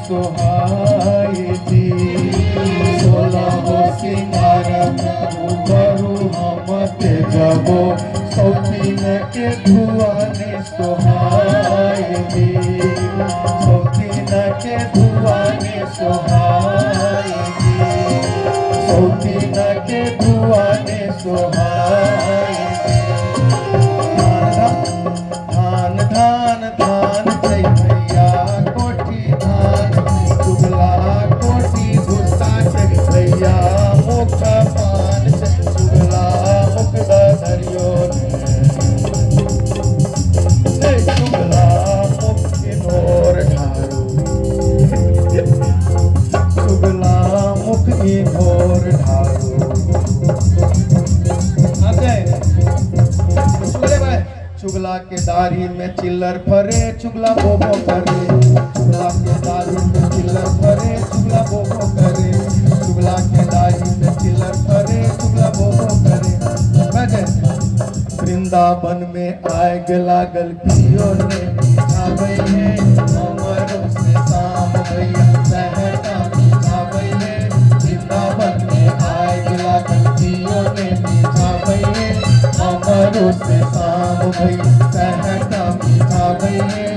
सोहाय जी। 16 सिंगार करू हम तेजबो सौतीन के धुआने सोहाय जी। सौतीन के धुआने सोहाय जी। सौतीन के धुआने सोहाय जी। धान धान धान जय भैया कोठी धान। चुगला कोठी भूसा जय भैया मुख पान जय। चुगला मुख धरियो ने चुगला मुख इनोर ढारो। चुगला मुख इनोर ढारो। चुगला के दाढ़ी में चिल्लर भरे चुगला बोबो करे। चुगला के दाढ़ी में चिल्लर भरे चुगला बोबो करे। चुगला के दाढ़ी में चिल्लर भरे चुगला बोबो करे। वृंदावन में आग लागल कियो ने बिछावे है। हमरो से शाम भैया सहता बिछावे है। वृंदावन में आग लागल कियो ने बिछावे है। हमरो से शाम भैया सहता बिछावे है।